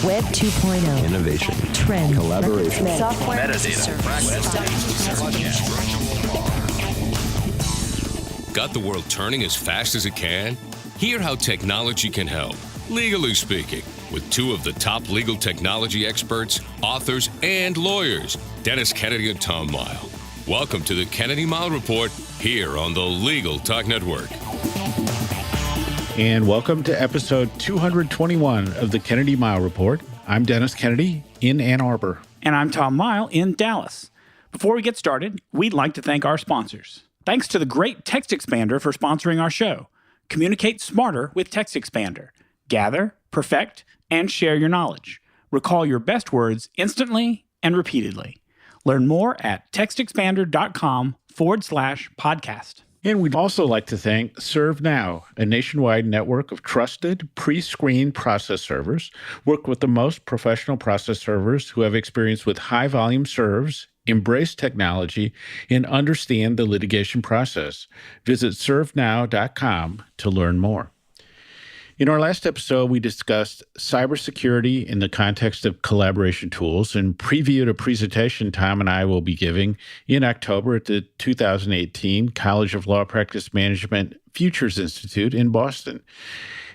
Web 2.0. Innovation. Trend. Collaboration. Software. Metadata. Got the world turning as fast as it can? Hear how technology can help, legally speaking, with two of the top legal technology experts, authors, and lawyers, Dennis Kennedy and Tom Mile. Welcome to the Kennedy Mile Report here on the Legal Talk Network. And welcome to episode 221 of the Kennedy Mile Report. I'm Dennis Kennedy in Ann Arbor. And I'm Tom Mile in Dallas. Before we get started, we'd like to thank our sponsors. Thanks to the great Text Expander for sponsoring our show. Communicate smarter with Text Expander. Gather, perfect, and share your knowledge. Recall your best words instantly and repeatedly. Learn more at textexpander.com/podcast. And we'd also like to thank ServeNow, a nationwide network of trusted, pre-screened process servers. Work with the most professional process servers who have experience with high-volume serves, embrace technology, and understand the litigation process. Visit servenow.com to learn more. In our last episode, we discussed cybersecurity in the context of collaboration tools and previewed a presentation Tom and I will be giving in October at the 2018 College of Law Practice Management Futures Institute in Boston.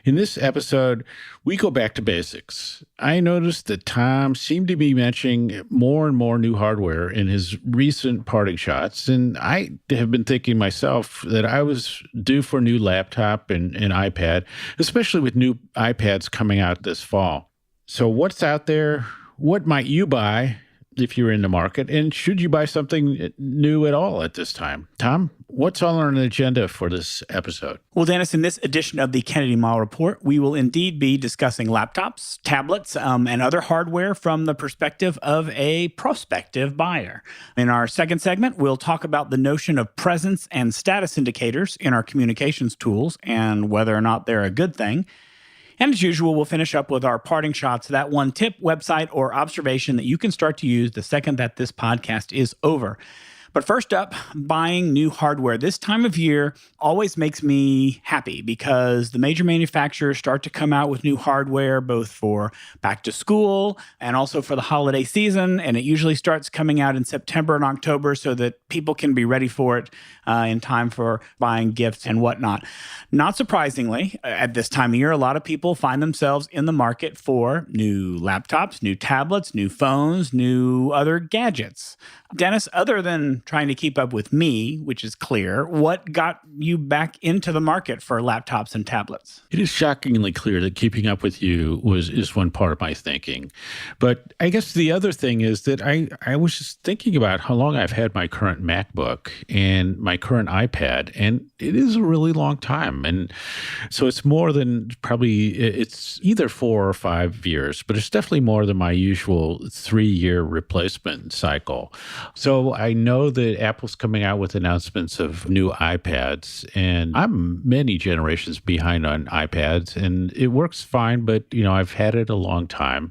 In this episode, we go back to basics. I noticed that Tom seemed to be mentioning more and more new hardware in his recent parting shots, and I have been thinking myself that I was due for a new laptop and iPad, especially with new iPads coming out this fall. So what's out there? What might you buy if you're in the market? And should you buy something new at all at this time? Tom, what's all on the agenda for this episode? Well, Dennis, in this edition of the Kennedy Mile Report, we will indeed be discussing laptops, tablets, and other hardware from the perspective of a prospective buyer. In our second segment, we'll talk about the notion of presence and status indicators in our communications tools and whether or not they're a good thing. And as usual, we'll finish up with our parting shots, that one tip, website, or observation that you can start to use the second that this podcast is over. But first up, buying new hardware. This time of year always makes me happy because the major manufacturers start to come out with new hardware, both for back to school and also for the holiday season. And it usually starts coming out in September and October so that people can be ready for it in time for buying gifts and whatnot. Not surprisingly, at this time of year, a lot of people find themselves in the market for new laptops, new tablets, new phones, new other gadgets. Dennis, other than trying to keep up with me, which is clear, what got you back into the market for laptops and tablets? It is shockingly clear that keeping up with you is one part of my thinking. But I guess the other thing is that I was just thinking about how long I've had my current MacBook and my current iPad, and it is a really long time. And so it's more than it's either 4 or 5 years, but it's definitely more than my usual 3-year replacement cycle. So I know that Apple's coming out with announcements of new iPads, and I'm many generations behind on iPads, and it works fine, but I've had it a long time,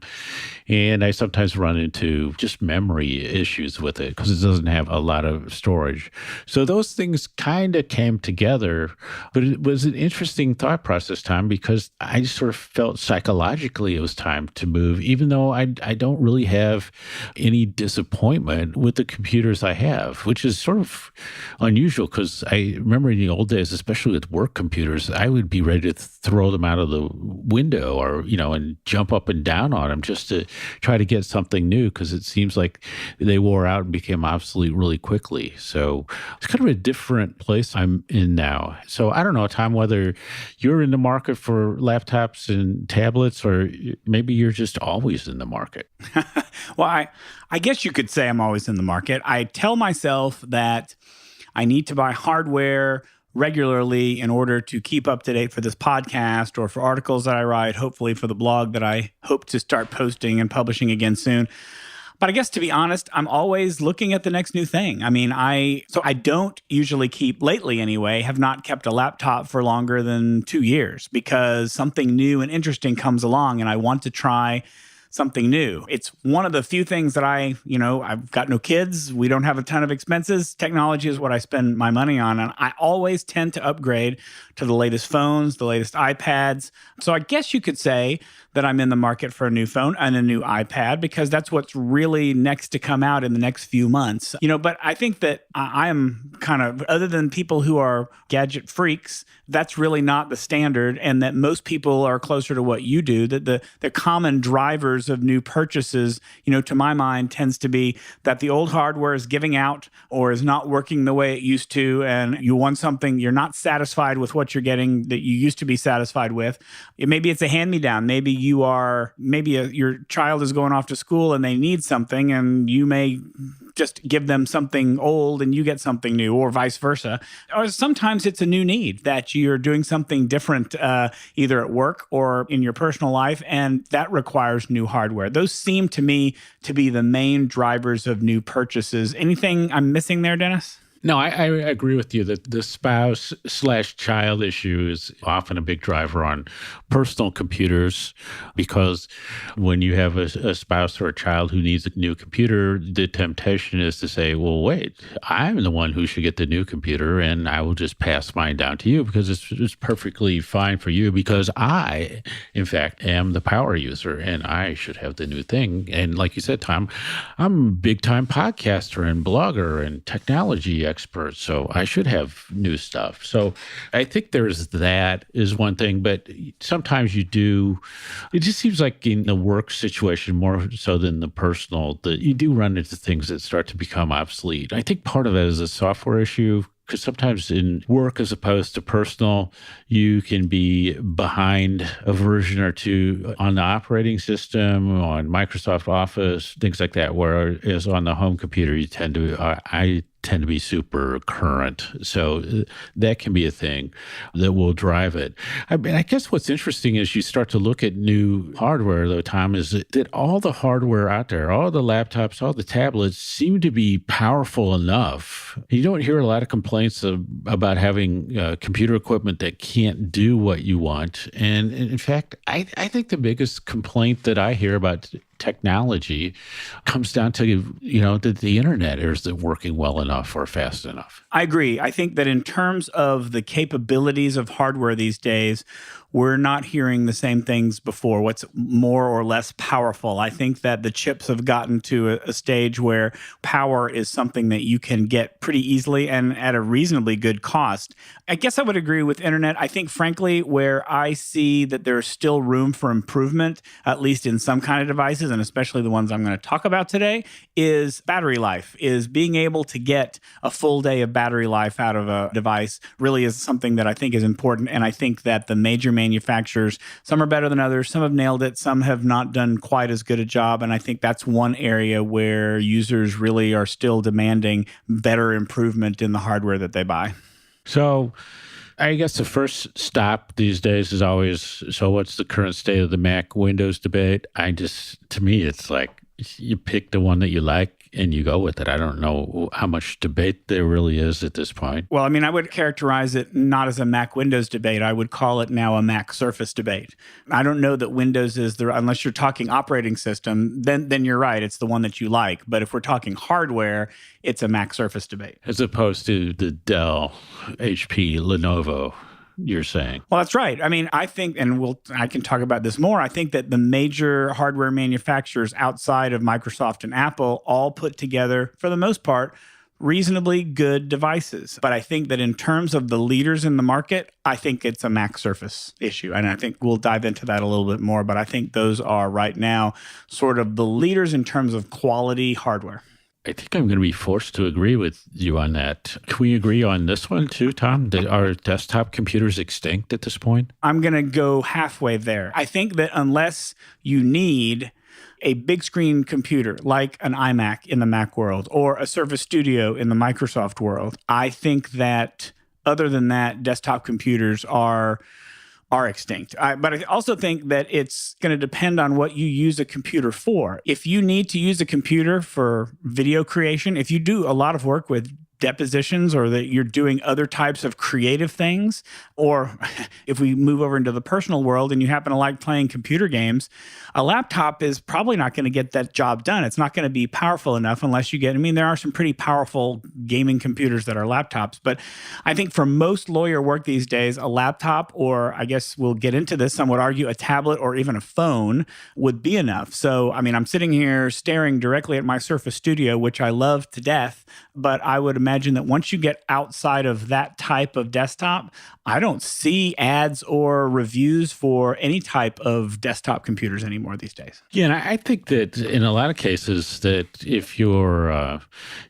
and I sometimes run into just memory issues with it because it doesn't have a lot of storage. So those things kind of came together, but it was an interesting thought process, Tom, because I just sort of felt psychologically it was time to move, even though I don't really have any disappointment with the computers I have, which is sort of unusual because I remember in the old days, especially with work computers, I would be ready to throw them out of the window or, and jump up and down on them just to try to get something new because it seems like they wore out and became obsolete really quickly. So it's kind of a different place I'm in now. So I don't know, Tom, whether you're in the market for laptops and tablets or maybe you're just always in the market. Well, I guess you could say I'm always in the market. I tell myself that I need to buy hardware regularly in order to keep up to date for this podcast or for articles that I write, hopefully for the blog that I hope to start posting and publishing again soon. But I guess to be honest, I'm always looking at the next new thing. I mean, I don't usually lately anyway, have not kept a laptop for longer than 2 years because something new and interesting comes along and I want to try something new. It's one of the few things that I've got no kids. We don't have a ton of expenses. Technology is what I spend my money on. And I always tend to upgrade to the latest phones, the latest iPads. So I guess you could say that I'm in the market for a new phone and a new iPad because that's what's really next to come out in the next few months. But I think that I am kind of, other than people who are gadget freaks, that's really not the standard, and that most people are closer to what you do, that the common drivers of new purchases, to my mind, tends to be that the old hardware is giving out or is not working the way it used to, and you want something, you're not satisfied with what you're getting that you used to be satisfied with. Maybe it's a hand-me-down. Maybe your child is going off to school and they need something, and you may just give them something old and you get something new, or vice versa. Or sometimes it's a new need that you're doing something different, either at work or in your personal life, and that requires new hardware. Those seem to me to be the main drivers of new purchases. Anything I'm missing there, Dennis? No, I agree with you that the spouse/child issue is often a big driver on personal computers, because when you have a spouse or a child who needs a new computer, the temptation is to say, well, wait, I'm the one who should get the new computer, and I will just pass mine down to you because it's perfectly fine for you because I, in fact, am the power user and I should have the new thing. And like you said, Tom, I'm a big-time podcaster and blogger and technology expert, so I should have new stuff. So I think that is one thing, but sometimes it just seems like in the work situation more so than the personal, that you do run into things that start to become obsolete. I think part of that is a software issue, because sometimes in work as opposed to personal, you can be behind a version or two on the operating system, on Microsoft Office, things like that, whereas on the home computer, I tend to be super current. So that can be a thing that will drive it. I mean, I guess what's interesting is you start to look at new hardware, though, Tom, is that all the hardware out there, all the laptops, all the tablets seem to be powerful enough. You don't hear a lot of complaints about having computer equipment that can't do what you want. And in fact, I think the biggest complaint that I hear about technology comes down to, that the internet isn't working well enough or fast enough. I agree. I think that in terms of the capabilities of hardware these days, we're not hearing the same things before. What's more or less powerful? I think that the chips have gotten to a stage where power is something that you can get pretty easily and at a reasonably good cost. I guess I would agree with internet. I think, frankly, where I see that there's still room for improvement, at least in some kind of devices, and especially the ones I'm going to talk about today, is battery life, is being able to get a full day of battery life out of a device really is something that I think is important. And I think that the major manufacturers, some are better than others, some have nailed it, some have not done quite as good a job. And I think that's one area where users really are still demanding better improvement in the hardware that they buy. So I guess the first stop these days is always, so what's the current state of the Mac Windows debate? To me, it's like you pick the one that you like and you go with it. I don't know how much debate there really is at this point. Well, I mean, I would characterize it not as a Mac Windows debate. I would call it now a Mac Surface debate. I don't know that Windows is unless you're talking operating system, then you're right. It's the one that you like. But if we're talking hardware, it's a Mac Surface debate. As opposed to the Dell, HP, Lenovo, you're saying. Well, that's right. I mean, I think, and I can talk about this more, I think that the major hardware manufacturers outside of Microsoft and Apple all put together, for the most part, reasonably good devices. But I think that in terms of the leaders in the market, I think it's a Mac Surface issue. And I think we'll dive into that a little bit more. But I think those are right now sort of the leaders in terms of quality hardware. I think I'm going to be forced to agree with you on that. Can we agree on this one too, Tom? That are desktop computers extinct at this point? I'm going to go halfway there. I think that unless you need a big screen computer like an iMac in the Mac world or a Surface Studio in the Microsoft world, I think that other than that, desktop computers are extinct. But I also think that it's going to depend on what you use a computer for. If you need to use a computer for video creation, if you do a lot of work with depositions or that you're doing other types of creative things, or if we move over into the personal world and you happen to like playing computer games, a laptop is probably not going to get that job done. It's not going to be powerful enough unless you get, I mean, there are some pretty powerful gaming computers that are laptops, but I think for most lawyer work these days, a laptop, or I guess we'll get into this, some would argue a tablet or even a phone would be enough. So, I mean, I'm sitting here staring directly at my Surface Studio, which I love to death, but I would imagine that once you get outside of that type of desktop, I don't see ads or reviews for any type of desktop computers anymore these days. Yeah, and I think that in a lot of cases that if you're,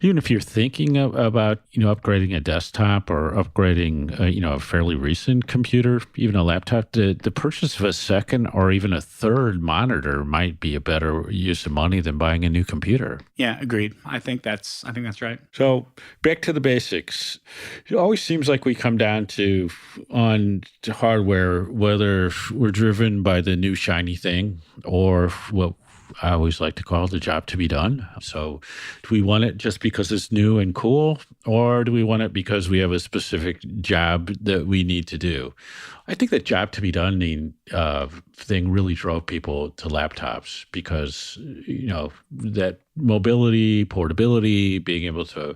even if you're thinking about, upgrading a desktop or upgrading, a fairly recent computer, even a laptop, the purchase of a second or even a third monitor might be a better use of money than buying a new computer. Yeah, agreed. I think that's right. So back to the basics. It always seems like we come down to on hardware, whether we're driven by the new shiny thing or what I always like to call the job to be done. So do we want it just because it's new and cool, or do we want it because we have a specific job that we need to do? I think that job to be done thing really drove people to laptops because, that mobility, portability, being able to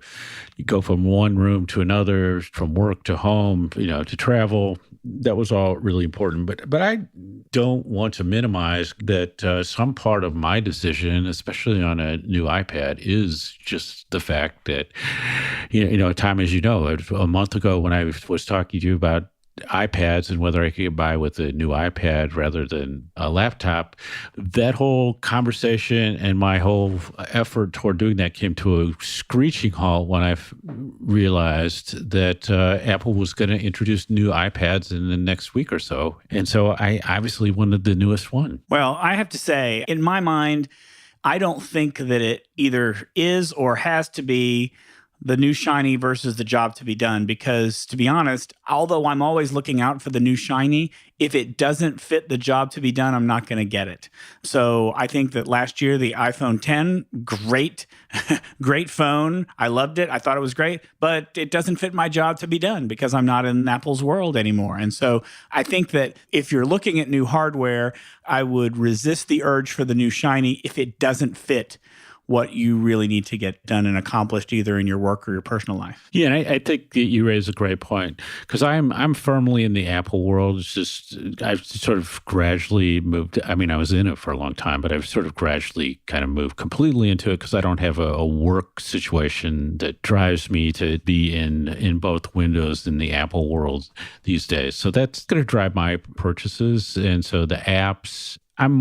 go from one room to another, from work to home, to travel, that was all really important. But I don't want to minimize that some part of my decision, especially on a new iPad, is just the fact that, Tom, as you know, a month ago when I was talking to you about iPads and whether I could get by with a new iPad rather than a laptop, that whole conversation and my whole effort toward doing that came to a screeching halt when I realized that Apple was going to introduce new iPads in the next week or so. And so I obviously wanted the newest one. Well, I have to say, in my mind, I don't think that it either is or has to be the new shiny versus the job to be done. Because to be honest, although I'm always looking out for the new shiny, if it doesn't fit the job to be done, I'm not going to get it. So I think that last year, the iPhone 10, great, great phone. I loved it. I thought it was great, but it doesn't fit my job to be done because I'm not in Apple's world anymore. And so I think that if you're looking at new hardware, I would resist the urge for the new shiny if it doesn't fit what you really need to get done and accomplished either in your work or your personal life. Yeah, and I think that you raise a great point because I'm firmly in the Apple world. It's just I've sort of gradually moved. I mean, I was in it for a long time, but I've sort of gradually kind of moved completely into it because I don't have a work situation that drives me to be in both Windows and the Apple world these days. So that's going to drive my purchases, and so the apps. I'm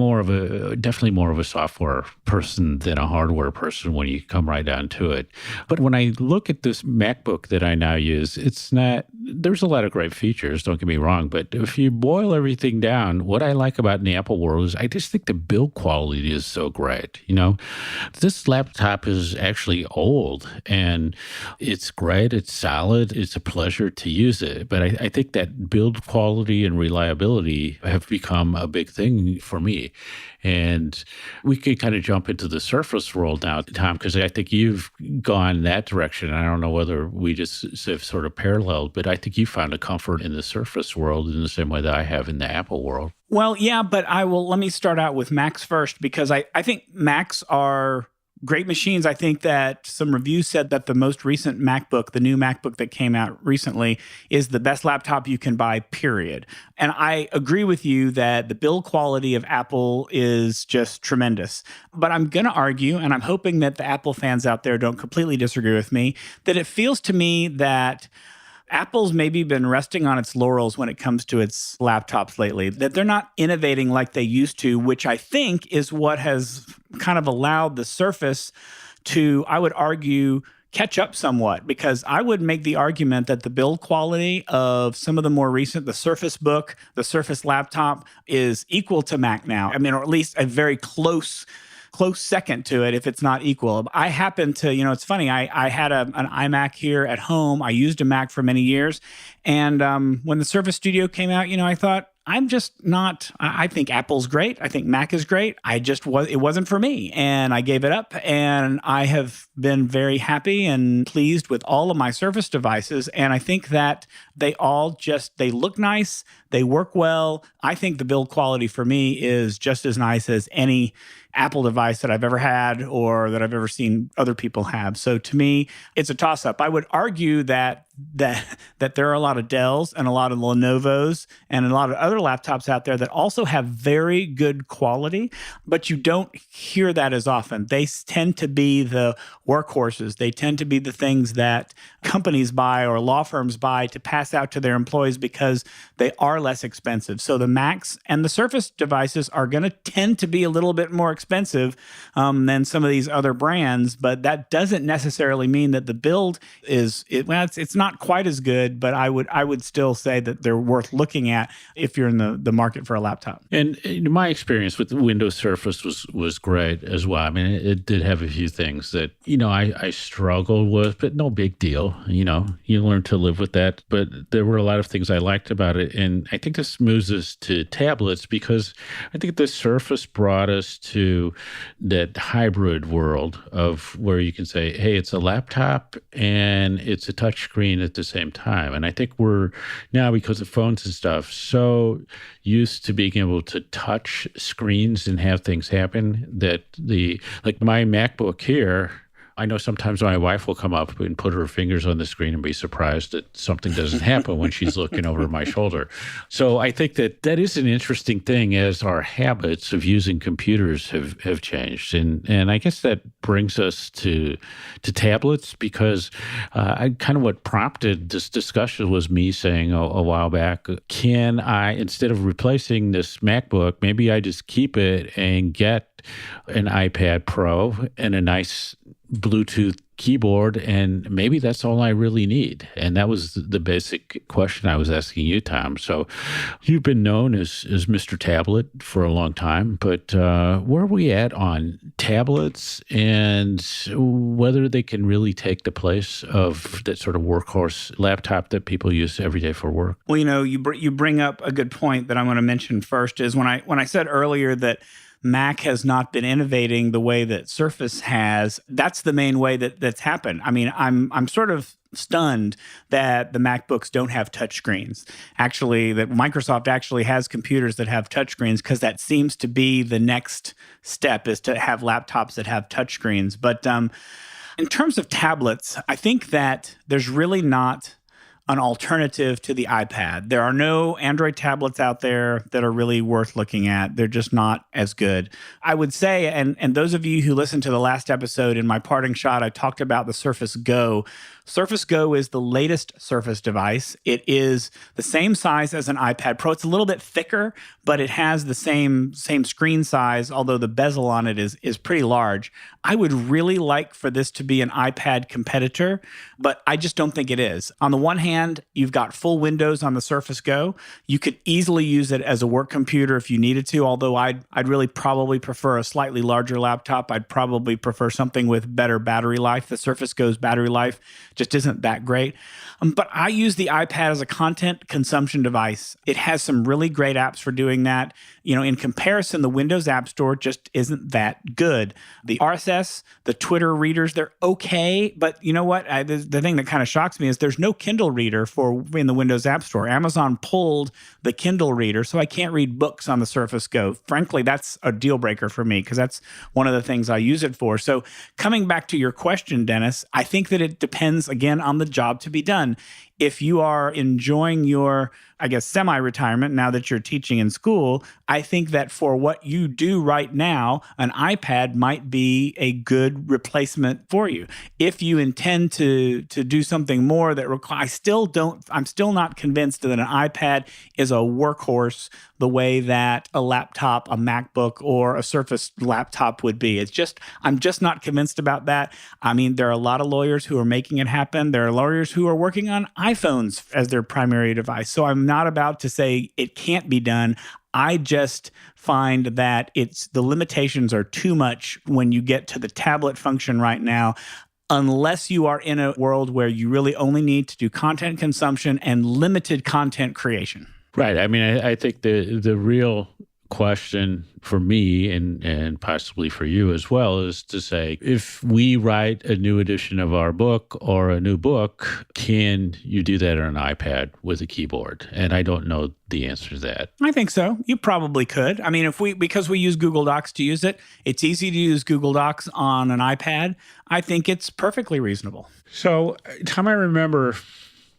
definitely more of a software person than a hardware person when you come right down to it. But when I look at this MacBook that I now use, there's a lot of great features, don't get me wrong. But if you boil everything down, what I like about the Apple world is I just think the build quality is so great. This laptop is actually old and it's great. It's solid. It's a pleasure to use it. But I think that build quality and reliability have become a big thing for me. And we could kind of jump into the Surface world now, Tom, because I think you've gone that direction. I don't know whether we just have sort of paralleled, but I think you found a comfort in the Surface world in the same way that I have in the Apple world. Well, yeah, but let me start out with Macs first, because I think Macs are great machines. I think that some reviews said that the most recent MacBook, the new MacBook that came out recently, is the best laptop you can buy, period. And I agree with you that the build quality of Apple is just tremendous. But I'm going to argue, and I'm hoping that the Apple fans out there don't completely disagree with me, that it feels to me that Apple's maybe been resting on its laurels when it comes to its laptops lately, that they're not innovating like they used to, which I think is what has kind of allowed the Surface to, I would argue, catch up somewhat, because I would make the argument that the build quality of some of the more recent, the Surface Book, the Surface laptop, is equal to Mac now. I mean, or at least a very close second to it, if it's not equal. I happen to, it's funny, I had an iMac here at home. I used a Mac for many years. And when the Surface Studio came out, I thought, I'm just not, I think Apple's great. I think Mac is great. It wasn't for me. And I gave it up. And I have been very happy and pleased with all of my Surface devices. And I think that they look nice. They work well. I think the build quality for me is just as nice as any Apple device that I've ever had or that I've ever seen other people have. So to me, it's a toss-up. I would argue that there are a lot of Dells and a lot of Lenovos and a lot of other laptops out there that also have very good quality, but you don't hear that as often. They tend to be the workhorses. They tend to be the things that companies buy or law firms buy to pass out to their employees because they are less expensive. So the Macs and the Surface devices are going to tend to be a little bit more expensive than some of these other brands, but that doesn't necessarily mean that the build it's not quite as good, but I would still say that they're worth looking at if you're in the market for a laptop. And my experience with the Windows Surface was great as well. I mean, it did have a few things that, I struggled with, but no big deal. You learn to live with that. But there were a lot of things I liked about it. And I think this moves us to tablets because I think the Surface brought us to that hybrid world of where you can say, hey, it's a laptop and it's a touchscreen at the same time. And I think we're now, because of phones and stuff, so used to being able to touch screens and have things happen that like my MacBook here, I know sometimes my wife will come up and put her fingers on the screen and be surprised that something doesn't happen when she's looking over my shoulder. So I think that is an interesting thing as our habits of using computers have changed. And I guess that brings us to tablets because what prompted this discussion was me saying a while back, can I, instead of replacing this MacBook, maybe I just keep it and get an iPad Pro and a nice Bluetooth keyboard, and maybe that's all I really need. And that was the basic question I was asking you, Tom. So you've been known as Mr. Tablet for a long time, but where are we at on tablets and whether they can really take the place of that sort of workhorse laptop that people use every day for work? Well, you bring up a good point that I'm going to mention first is when I said earlier that Mac has not been innovating the way that Surface has. That's the main way that's happened. I mean, I'm sort of stunned that the MacBooks don't have touchscreens. Actually, that Microsoft actually has computers that have touchscreens because that seems to be the next step is to have laptops that have touchscreens. But in terms of tablets, I think that there's really not an alternative to the iPad. There are no Android tablets out there that are really worth looking at. They're just not as good. I would say, and those of you who listened to the last episode, in my parting shot, I talked about the Surface Go. Surface Go is the latest Surface device. It is the same size as an iPad Pro. It's a little bit thicker, but it has the same screen size, although the bezel on it is pretty large. I would really like for this to be an iPad competitor, but I just don't think it is. On the one hand, you've got full Windows on the Surface Go. You could easily use it as a work computer if you needed to, although I'd really probably prefer a slightly larger laptop. I'd probably prefer something with better battery life. The Surface Go's battery life just isn't that great. But I use the iPad as a content consumption device. It has some really great apps for doing that. In comparison, the Windows App Store just isn't that good. The RSS, the Twitter readers, they're okay. But you know what? The thing that kind of shocks me is there's no Kindle reader in the Windows App Store. Amazon pulled the Kindle reader, so I can't read books on the Surface Go. Frankly, that's a deal breaker for me because that's one of the things I use it for. So coming back to your question, Dennis, I think that it depends, again, on the job to be done. If you are enjoying your, semi-retirement now that you're teaching in school, I think that for what you do right now, an iPad might be a good replacement for you. If you intend to do something more that requires, I'm still not convinced that an iPad is a workhorse the way that a laptop, a MacBook, or a Surface laptop would be. I'm just not convinced about that. I mean, there are a lot of lawyers who are making it happen. There are lawyers who are working on iPhones as their primary device. So I'm not about to say it can't be done. I just find that the limitations are too much when you get to the tablet function right now, unless you are in a world where you really only need to do content consumption and limited content creation. Right. I mean, I think the real question for me and possibly for you as well is to say, if we write a new edition of our book or a new book, can you do that on an iPad with a keyboard? And I don't know the answer to that. I think so. You probably could. I mean, because we use Google Docs to use it, it's easy to use Google Docs on an iPad. I think it's perfectly reasonable. So, Tom, I remember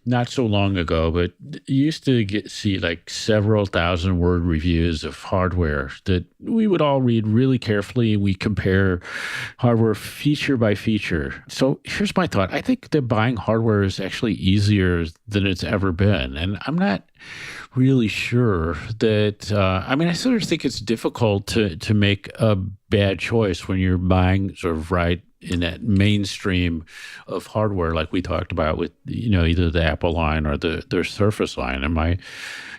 not so long ago, but you used to see like several thousand word reviews of hardware that we would all read really carefully. We compare hardware feature by feature. So here's my thought. I think that buying hardware is actually easier than it's ever been. And I'm not really sure that, I sort of think it's difficult to make a bad choice when you're buying sort of right in that mainstream of hardware, like we talked about with, either the Apple line or their Surface line.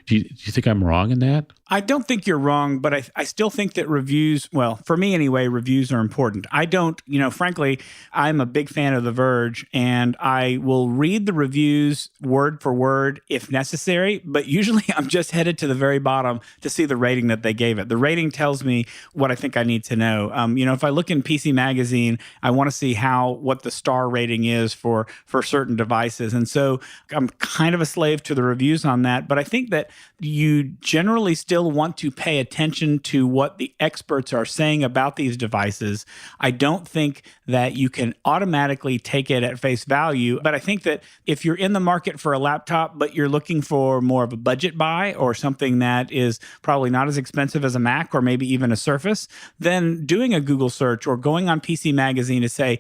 Do you think I'm wrong in that? I don't think you're wrong, but I still think that reviews, well, for me anyway, reviews are important. I don't, frankly, I'm a big fan of The Verge, and I will read the reviews word for word if necessary, but usually I'm just headed to the very bottom to see the rating that they gave it. The rating tells me what I think I need to know. If I look in PC Magazine, I want to see what the star rating is for certain devices. And so I'm kind of a slave to the reviews on that, but I think that you generally still want to pay attention to what the experts are saying about these devices. I don't think that you can automatically take it at face value, but I think that if you're in the market for a laptop, but you're looking for more of a budget buy or something that is probably not as expensive as a Mac or maybe even a Surface, then doing a Google search or going on PC Magazine to say,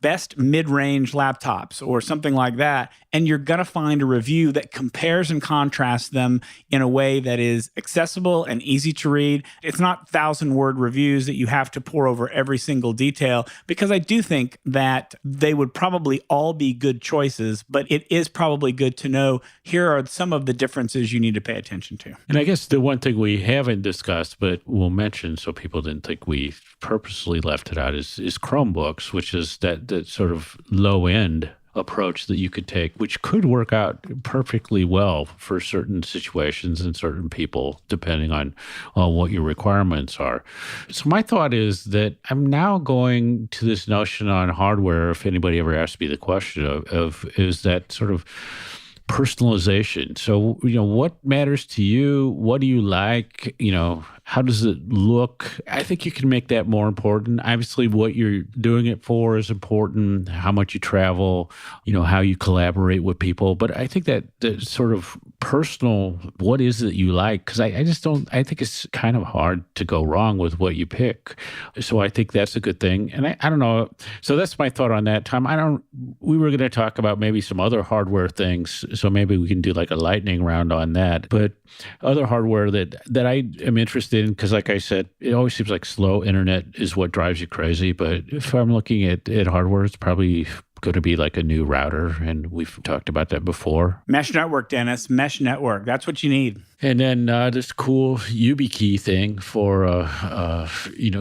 best mid-range laptops or something like that, and you're going to find a review that compares and contrasts them in a way that is accessible and easy to read. It's not 1,000-word reviews that you have to pour over every single detail, because I do think that they would probably all be good choices, but it is probably good to know here are some of the differences you need to pay attention to. And I guess the one thing we haven't discussed, but we'll mention so people didn't think we purposely left it out, is Chromebooks, which is that sort of low-end approach that you could take, which could work out perfectly well for certain situations and certain people, depending on what your requirements are. So my thought is that I'm now going to this notion on hardware, if anybody ever asks me the question of is that sort of personalization. So, what matters to you? What do you like? How does it look? I think you can make that more important. Obviously, what you're doing it for is important, how much you travel, how you collaborate with people. But I think that sort of personal, what is it you like? Because I think it's kind of hard to go wrong with what you pick. So I think that's a good thing. And I don't know. So that's my thought on that, Tom. We were going to talk about maybe some other hardware things. So maybe we can do like a lightning round on that. But other hardware that I am interested in, because like I said, it always seems like slow internet is what drives you crazy. But if I'm looking at hardware, it's probably going to be like a new router. And we've talked about that before. Mesh network, Dennis. Mesh network. That's what you need. And then this cool YubiKey thing for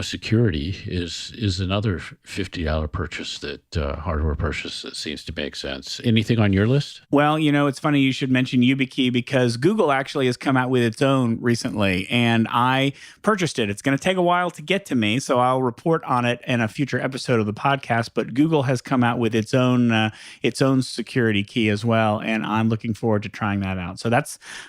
security is another $50 purchase, hardware purchase that seems to make sense. Anything on your list? Well, it's funny you should mention YubiKey, because Google actually has come out with its own recently, and I purchased it. It's going to take a while to get to me, so I'll report on it in a future episode of the podcast. But Google has come out with its own security key as well, and I'm looking forward to trying that out. So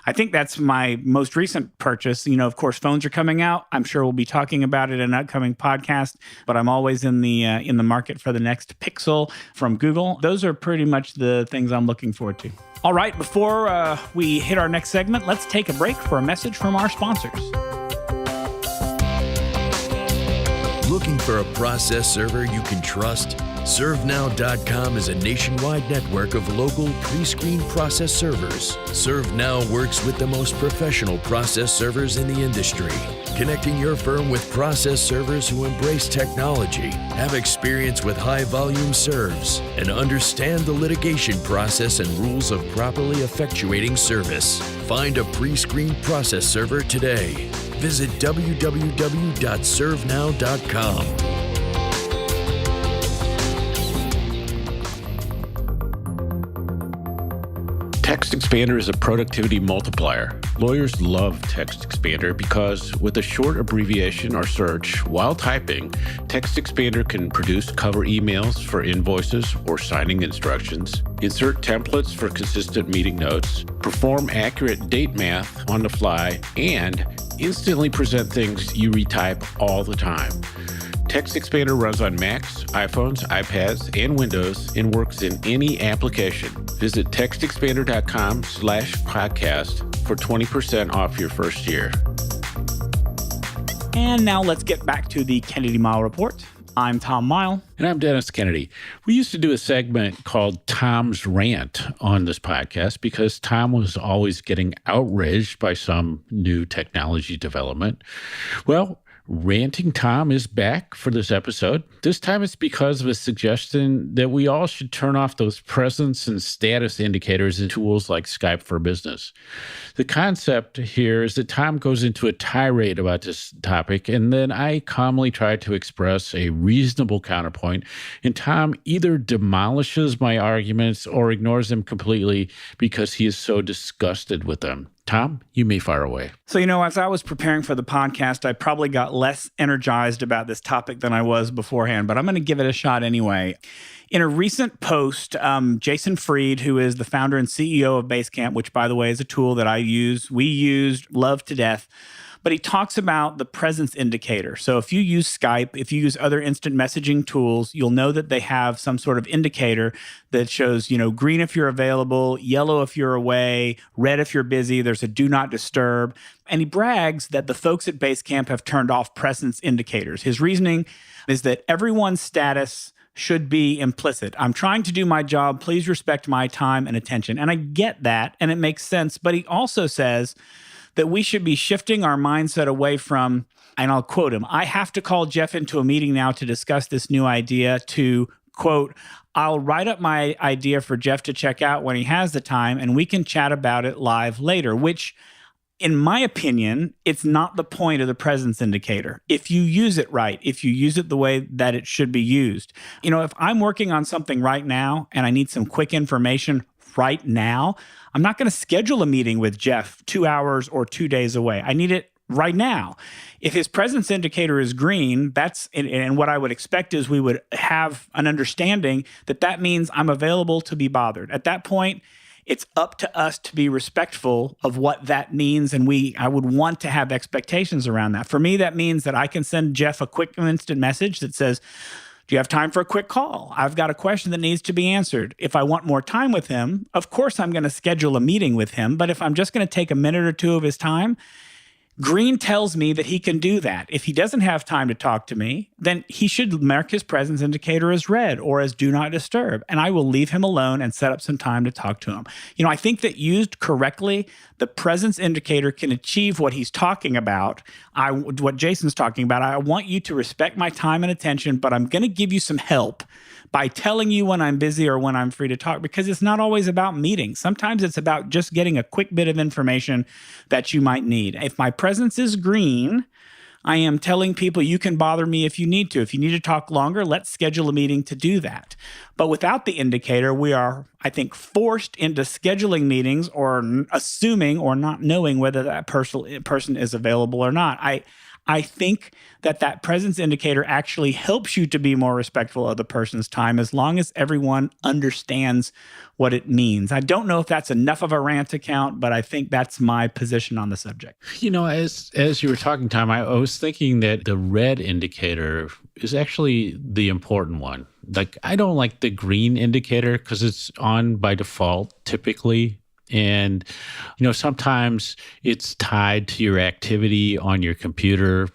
I think that's my most recent purchase. Of course, phones are coming out. I'm sure we'll be talking about it in an upcoming podcast, but I'm always in the market for the next Pixel from Google. Those are pretty much the things I'm looking forward to. All right, before we hit our next segment, let's take a break for a message from our sponsors. Looking for a process server you can trust? ServeNow.com is a nationwide network of local pre-screened process servers. ServeNow works with the most professional process servers in the industry, connecting your firm with process servers who embrace technology, have experience with high-volume serves, and understand the litigation process and rules of properly effectuating service. Find a pre-screened process server today. Visit www.servenow.com. Text Expander is a productivity multiplier. Lawyers love Text Expander because with a short abbreviation or search while typing, Text Expander can produce cover emails for invoices or signing instructions, insert templates for consistent meeting notes, perform accurate date math on the fly, and instantly present things you retype all the time. Text Expander runs on Macs, iPhones, iPads, and Windows and works in any application. Visit textexpander.com/podcast for 20% off your first year. And now let's get back to the Kennedy Mile Report. I'm Tom Mile. And I'm Dennis Kennedy. We used to do a segment called Tom's Rant on this podcast because Tom was always getting outraged by some new technology development. Well, Ranting Tom is back for this episode. This time it's because of a suggestion that we all should turn off those presence and status indicators in tools like Skype for Business. The concept here is that Tom goes into a tirade about this topic, and then I calmly try to express a reasonable counterpoint, and Tom either demolishes my arguments or ignores them completely because he is so disgusted with them. Tom, you may fire away. So, as I was preparing for the podcast, I probably got less energized about this topic than I was beforehand, but I'm going to give it a shot anyway. In a recent post, Jason Fried, who is the founder and CEO of Basecamp, which, by the way, is a tool that we used, love to death, but he talks about the presence indicator. So if you use Skype, if you use other instant messaging tools, you'll know that they have some sort of indicator that shows, green if you're available, yellow if you're away, red if you're busy. There's a do not disturb. And he brags that the folks at Basecamp have turned off presence indicators. His reasoning is that everyone's status should be implicit. I'm trying to do my job. Please respect my time and attention. And I get that, and it makes sense. But he also says that we should be shifting our mindset away from, and I'll quote him, I have to call Jeff into a meeting now to discuss this new idea, to, quote, I'll write up my idea for Jeff to check out when he has the time, and we can chat about it live later, which, in my opinion, it's not the point of the presence indicator. If you use it right, if you use it the way that it should be used. If I'm working on something right now and I need some quick information right now, I'm not going to schedule a meeting with Jeff 2 hours or 2 days away. I need it right now. If his presence indicator is green, and what I would expect is we would have an understanding that means I'm available to be bothered. At that point, it's up to us to be respectful of what that means, and I would want to have expectations around that. For me, that means that I can send Jeff a quick instant message that says, do you have time for a quick call? I've got a question that needs to be answered. If I want more time with him, of course I'm going to schedule a meeting with him. But if I'm just going to take a minute or two of his time, green tells me that he can do that. If he doesn't have time to talk to me, then he should mark his presence indicator as red or as do not disturb, and I will leave him alone and set up some time to talk to him. I think that used correctly, the presence indicator can achieve what he's talking about, what Jason's talking about. I want you to respect my time and attention, but I'm going to give you some help by telling you when I'm busy or when I'm free to talk, because it's not always about meetings. Sometimes it's about just getting a quick bit of information that you might need. If my presence is green, I am telling people you can bother me if you need to. If you need to talk longer, let's schedule a meeting to do that. But without the indicator, we are, I think, forced into scheduling meetings or assuming or not knowing whether that person is available or not. I think that presence indicator actually helps you to be more respectful of the person's time as long as everyone understands what it means. I don't know if that's enough of a rant to count, but I think that's my position on the subject. As you were talking, Tom, I was thinking that the red indicator is actually the important one. Like, I don't like the green indicator because it's on by default typically. And, sometimes it's tied to your activity on your computer.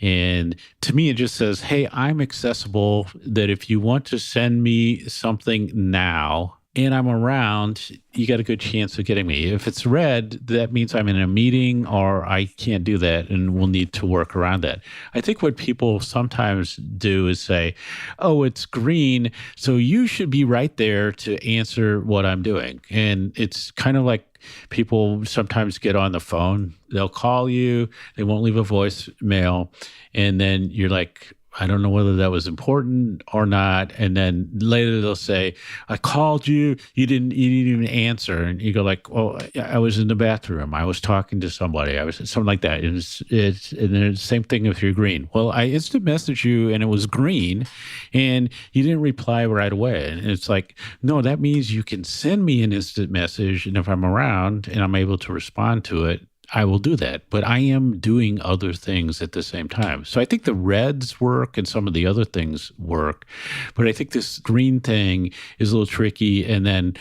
And to me, it just says, hey, I'm accessible, that if you want to send me something now and I'm around, you got a good chance of getting me. If it's red, that means I'm in a meeting or I can't do that, and we'll need to work around that. I think what people sometimes do is say, oh, it's green, so you should be right there to answer what I'm doing. And it's kind of like people sometimes get on the phone. They'll call you, they won't leave a voicemail, and then you're like, I don't know whether that was important or not. And then later they'll say, I called you, you didn't even answer. And you go like, well, I was in the bathroom. I was talking to somebody. I was something like that. And then the same thing if you're green. Well, I instant messaged you and it was green and you didn't reply right away. And it's like, no, that means you can send me an instant message. And if I'm around and I'm able to respond to it, I will do that, but I am doing other things at the same time. So I think the reds work and some of the other things work, but I think this green thing is a little tricky. And then,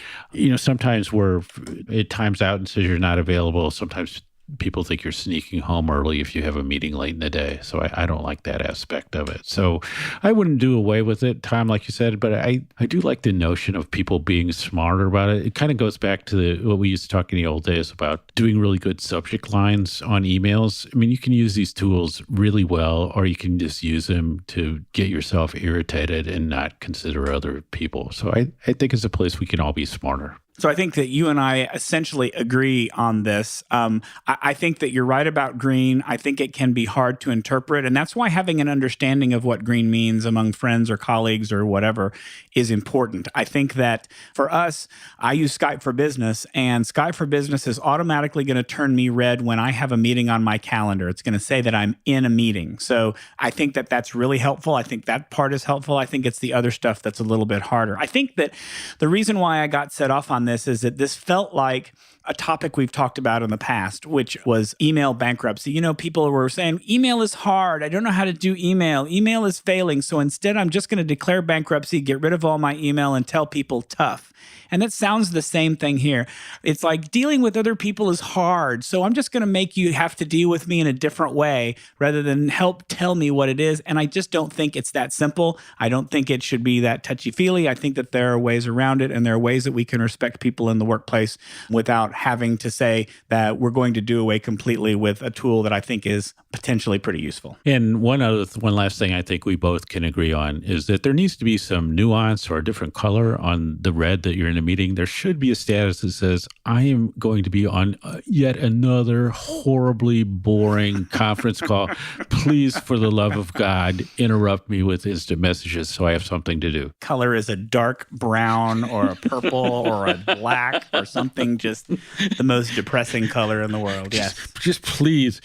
sometimes where it times out and says you're not available, sometimes people think you're sneaking home early if you have a meeting late in the day. So I don't like that aspect of it. So I wouldn't do away with it, Tom, like you said, but I do like the notion of people being smarter about it. It kind of goes back to what we used to talk in the old days about doing really good subject lines on emails. I mean, you can use these tools really well, or you can just use them to get yourself irritated and not consider other people. So I think it's a place we can all be smarter. So I think that you and I essentially agree on this. I think that you're right about green. I think it can be hard to interpret. And that's why having an understanding of what green means among friends or colleagues or whatever is important. I think that for us, I use Skype for Business, and Skype for Business is automatically going to turn me red when I have a meeting on my calendar. It's going to say that I'm in a meeting. So I think that that's really helpful. I think that part is helpful. I think it's the other stuff that's a little bit harder. I think that the reason why I got set off on this is that this felt like a topic we've talked about in the past, which was email bankruptcy. People were saying, email is hard. I don't know how to do email. Email is failing. So instead, I'm just going to declare bankruptcy, get rid of all my email, and tell people tough. And that sounds the same thing here. It's like dealing with other people is hard. So I'm just going to make you have to deal with me in a different way rather than help tell me what it is. And I just don't think it's that simple. I don't think it should be that touchy-feely. I think that there are ways around it, and there are ways that we can respect people in the workplace without having to say that we're going to do away completely with a tool that I think is potentially pretty useful. And one last thing I think we both can agree on is that there needs to be some nuance or a different color on the red that you're in a meeting. There should be a status that says, I am going to be on yet another horribly boring conference call. Please, for the love of God, interrupt me with instant messages so I have something to do. Color is a dark brown or a purple or a black or something, just the most depressing color in the world. Yes. Just please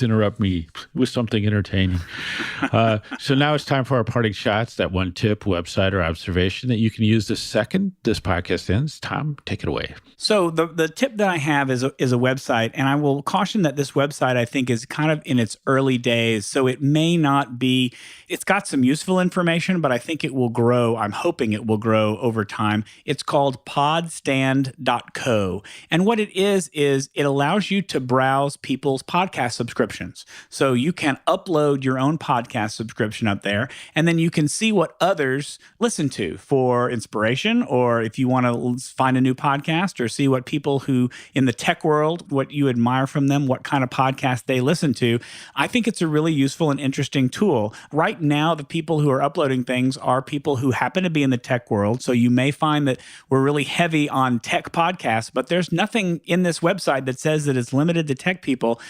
interrupt me with something entertaining. So now it's time for our parting shots, that one tip, website, or observation that you can use the second this podcast ends. Tom, take it away. So the tip that I have is a website, and I will caution that this website, I think, is kind of in its early days. So it may not be, it's got some useful information, but I think it will grow. I'm hoping it will grow over time. It's called podstand.co. And what it is it allows you to browse people's podcast subscriptions. So you can upload your own podcast subscription up there, and then you can see what others listen to for inspiration, or if you want to find a new podcast, or see what people who in the tech world, what you admire from them, what kind of podcast they listen to. I think it's a really useful and interesting tool. Right now, the people who are uploading things are people who happen to be in the tech world. So you may find that we're really heavy on tech podcasts, but there's nothing in this website that says that it's limited to tech people.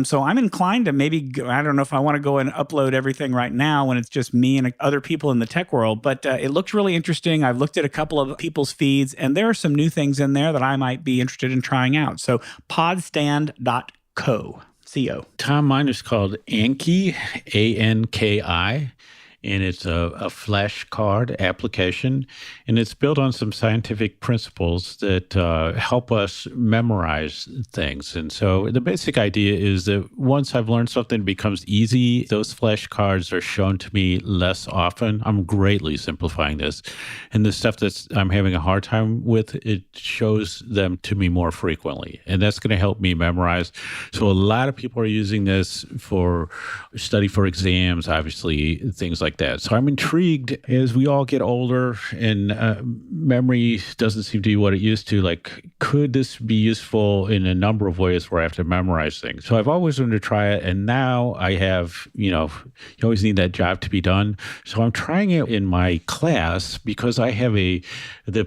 So I'm inclined to maybe, I don't know if I want to go and upload everything right now when it's just me and other people in the tech world, but it looks really interesting. I've looked at a couple of people's feeds, and there are some new things in there that I might be interested in trying out. So podstand.co. Tom, mine is called Anki, Anki. And it's a flashcard application, and it's built on some scientific principles that help us memorize things. And so the basic idea is that once I've learned something, it becomes easy. Those flashcards are shown to me less often. I'm greatly simplifying this. And the stuff that I'm having a hard time with, it shows them to me more frequently. And that's going to help me memorize. So a lot of people are using this for study for exams, obviously, things like like that. So I'm intrigued as we all get older and memory doesn't seem to be what it used to. Like, could this be useful in a number of ways where I have to memorize things? So I've always wanted to try it. And now I have, you always need that job to be done. So I'm trying it in my class because I have the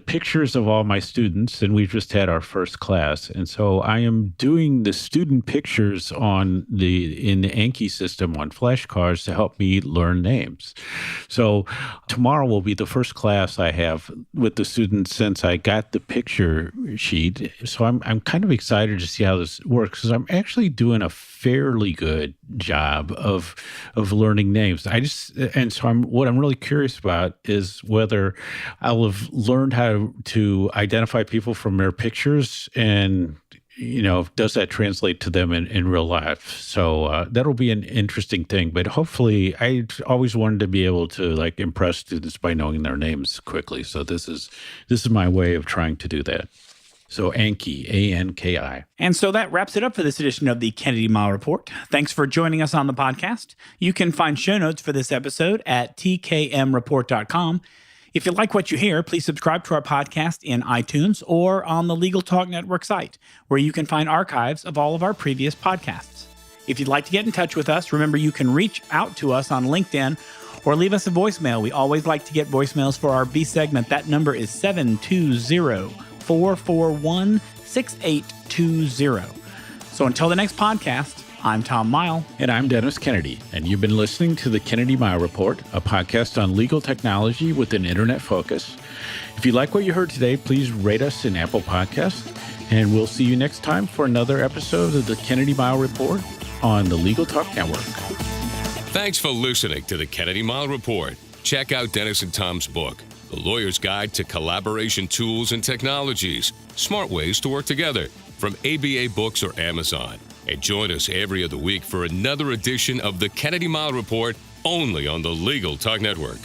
pictures of all my students, and we've just had our first class. And so I am doing the student pictures in the Anki system on flashcards to help me learn names. So tomorrow will be the first class I have with the students since I got the picture sheet. So I'm kind of excited to see how this works because I'm actually doing a fairly good job of learning names. What I'm really curious about is whether I'll have learned how to identify people from their pictures and does that translate to them in real life? So that'll be an interesting thing. But hopefully, I always wanted to be able to impress students by knowing their names quickly. So this is my way of trying to do that. So Anki, A-N-K-I. And so that wraps it up for this edition of the Kennedy Mile Report. Thanks for joining us on the podcast. You can find show notes for this episode at tkmreport.com. If you like what you hear, please subscribe to our podcast in iTunes or on the Legal Talk Network site, where you can find archives of all of our previous podcasts. If you'd like to get in touch with us, remember you can reach out to us on LinkedIn or leave us a voicemail. We always like to get voicemails for our B segment. That number is 720-441-6820. So until the next podcast, I'm Tom Mile. And I'm Dennis Kennedy. And you've been listening to the Kennedy Mile Report, a podcast on legal technology with an internet focus. If you like what you heard today, please rate us in Apple Podcasts. And we'll see you next time for another episode of the Kennedy Mile Report on the Legal Talk Network. Thanks for listening to the Kennedy Mile Report. Check out Dennis and Tom's book, The Lawyer's Guide to Collaboration Tools and Technologies, Smart Ways to Work Together, from ABA Books or Amazon. And join us every other week for another edition of the Kennedy Mile Report, only on the Legal Talk Network.